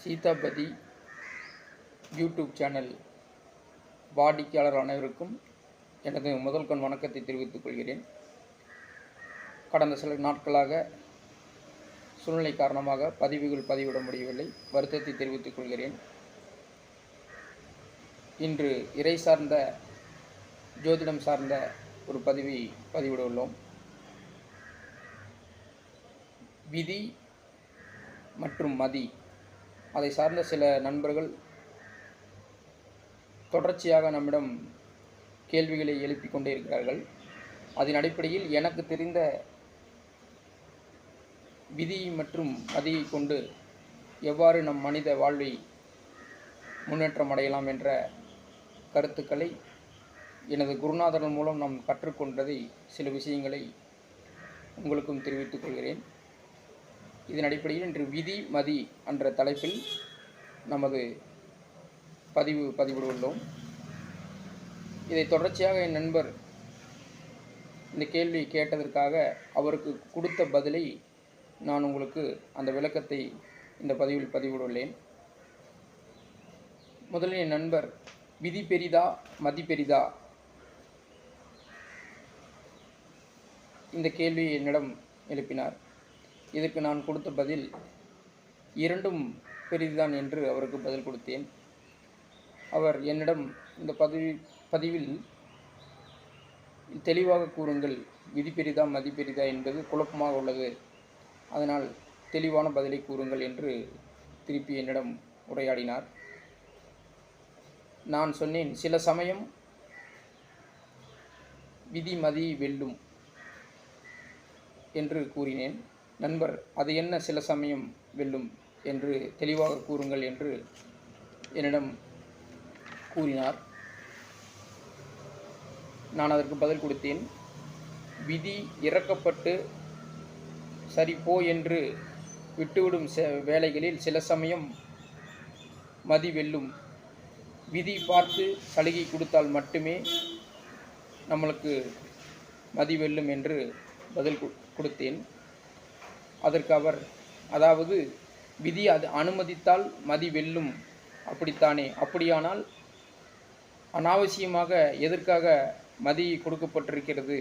Sitapati YouTube channel வாடிக்கையாளர் அனைவருக்கும் எனது முதல் கண் வணக்கத்தை தெரிவித்துக் கொள்கிறேன். கடந்த சில நாட்களாக சூழ்நிலை காரணமாக பதிவுகள் பதிவிட முடியவில்லை, வருத்தத்தை தெரிவித்துக் கொள்கிறேன். இன்று இறை சார்ந்த ஜோதிடம் சார்ந்த ஒரு பதிவை பதிவிட உள்ளோம். விதி மற்றும் மதி அதை சார்ந்த சில நண்பர்கள் தொடர்ச்சியாக நம்மிடம் கேள்விகளை எழுப்பிக் கொண்டே இருக்கிறார்கள். அதன் அடிப்படையில் எனக்கு தெரிந்த விதி மற்றும் மதியை கொண்டு எவ்வாறு நம் மனித வாழ்வை முன்னேற்றம் அடையலாம் என்ற கருத்துக்களை எனது குருநாதர்கள் மூலம் நாம் கற்றுக்கொண்டதை சில விஷயங்களை உங்களுக்கும் தெரிவித்துக் கொள்கிறேன். இதன் அடிப்படையில் இன்று விதி மதி என்ற தலைப்பில் நமது பதிவிடுள்ளோம். இதை தொடர்ச்சியாக என் நண்பர் இந்த கேள்வியை கேட்டதற்காக அவருக்கு கொடுத்த பதிலை நான் உங்களுக்கு அந்த விளக்கத்தை இந்த பதிவில் பதிவிடுள்ளேன். முதலில் என் நண்பர் விதி பெரிதா மதி பெரிதா இந்த கேள்வியை என்னிடம் எழுப்பினார். இதற்கு நான் கொடுத்த பதில் இரண்டும் பெரிதுதான் என்று அவருக்கு பதில் கொடுத்தேன். அவர் என்னிடம் இந்த பதிவில் தெளிவாக கூறுங்கள், விதி பெரிதா மதி பெரிதா என்பது குழப்பமாக உள்ளது, அதனால் தெளிவான பதிலை கூறுங்கள் என்று திருப்பி என்னிடம் உரையாடினார். நான் சொன்னேன், சில சமயம் விதி மதி வெல்லும் என்று கூறினேன். நண்பர், அது என்ன சில சமயம் வெல்லும் என்று தெளிவாக கூறுங்கள் என்று என்னிடம் கூறினார். நான் அதற்கு பதில் கொடுத்தேன். விதி இறக்கப்பட்டு சரி போ என்று விட்டுவிடும் வேளைகளில் சில சமயம் மதி வெல்லும். விதி பார்த்து சலுகை கொடுத்தால் மட்டுமே நம்மளுக்கு மதி வெல்லும் என்று பதில் கொடுத்தேன். அதற்கு அவர், அதாவது விதி அது அனுமதித்தால் மதி வெல்லும், அப்படித்தானே? அப்படியானால் அனாவசியமாக எதற்காக மதி கொடுக்கப்பட்டிருக்கிறது?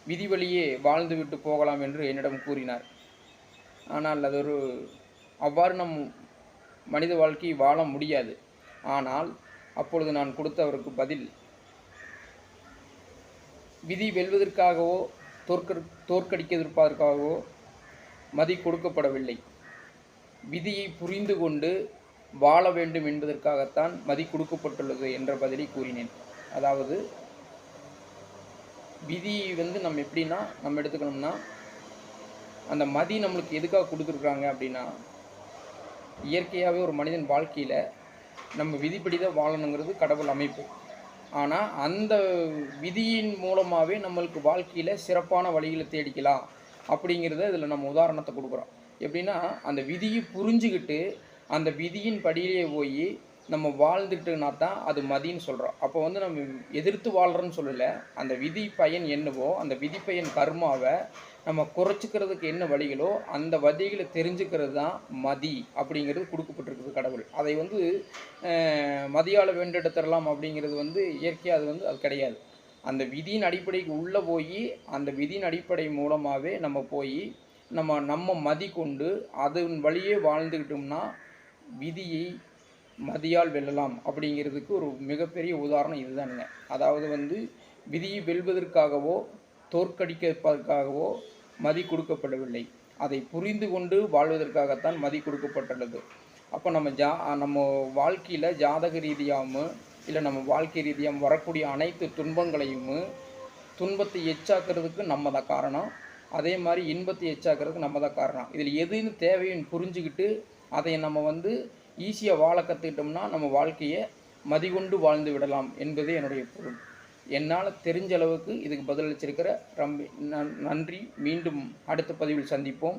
விதி வழியே வாழ்ந்துவிட்டு போகலாம் என்று என்னிடம் கூறினார். ஆனால் அது அவ்வாறு நம் மனித வாழ்க்கை வாழ முடியாது. ஆனால் அப்பொழுது நான் கொடுத்த அவருக்கு பதில், விதி வெல்வதற்காகவோ தோற்கடிப்பதற்காகவோ மதி கொடுக்கப்படவில்லை. விதியை புரிந்து கொண்டு வாழ வேண்டும் என்பதற்காகத்தான் மதி கொடுக்கப்பட்டுள்ளது என்ற பதிலை கூறினேன். அதாவது விதி நம்ம எப்படின்னா, நம்ம எடுத்துக்கணும்னா, அந்த மதி நம்மளுக்கு எதுக்காக கொடுத்துருக்குறாங்க அப்படின்னா, இயற்கையாகவே ஒரு மனிதன் வாழ்க்கையில் நம்ம விதிப்படி தான் வாழணுங்கிறது கடவுள் அமைப்பு. ஆனால் அந்த விதியின் மூலமாகவே நம்மளுக்கு வாழ்க்கையில் சிறப்பான வழிகளை தேடிக்கலாம் அப்படிங்கிறத இதில் நம்ம உதாரணத்தை கொடுக்குறோம். எப்படின்னா, அந்த விதியை புரிஞ்சுக்கிட்டு அந்த விதியின் படியிலே போய் நம்ம வாழ்ந்துட்டுனா தான் அது மதின்னு சொல்கிறோம். அப்போ நம்ம எதிர்த்து வாழ்கிறோன்னு சொல்லலை. அந்த விதி பயன் என்னவோ அந்த விதி பயன் கர்மாவை நம்ம குறைச்சிக்கிறதுக்கு என்ன வழிகளோ அந்த வழிகளை தெரிஞ்சுக்கிறது தான் மதி அப்படிங்கிறது கொடுக்கப்பட்டிருக்குது கடவுள். அதை மதியால் வென்றெடுத்துடலாம் அப்படிங்கிறது இயற்கையாக அது கிடையாது. அந்த விதியின் அடிப்படைக்கு உள்ளே போய் அந்த விதியின் அடிப்படை மூலமாகவே நம்ம போய் நம்ம மதி கொண்டு அதன் வழியே வாழ்ந்துக்கிட்டோம்னா விதியை மதியால் வெல்லலாம் அப்படிங்கிறதுக்கு ஒரு மிகப்பெரிய உதாரணம் இதுதானுங்க. அதாவது விதியை வெல்வதற்காகவோ தோற்கடிப்பதற்காகவோ மதி கொடுக்கப்படவில்லை. அதை புரிந்து கொண்டு வாழ்வதற்காகத்தான் மதி கொடுக்கப்பட்டுள்ளது. அப்போ நம்ம வாழ்க்கையில் ஜாதக ரீதியாகவும் இல்லை நம்ம வாழ்க்கை ரீதியாக வரக்கூடிய அனைத்து துன்பத்தை எச்சாக்கிறதுக்கு நம்ம தான் காரணம். அதே மாதிரி இன்பத்தை எச்சாக்கிறதுக்கு நம்ம தான் காரணம். இதில் எதுன்னு தேவைன்னு புரிஞ்சுக்கிட்டு அதை நம்ம ஈஸியாக வாழ கற்றுக்கிட்டோம்னா நம்ம வாழ்க்கையை மதிகொண்டு வாழ்ந்து விடலாம் என்பதே என்னுடைய பொருள். என்னால் தெரிஞ்ச அளவுக்கு இதுக்கு பதிலளிச்சிருக்கிற நன்றி. மீண்டும் அடுத்த பதிவில் சந்திப்போம்.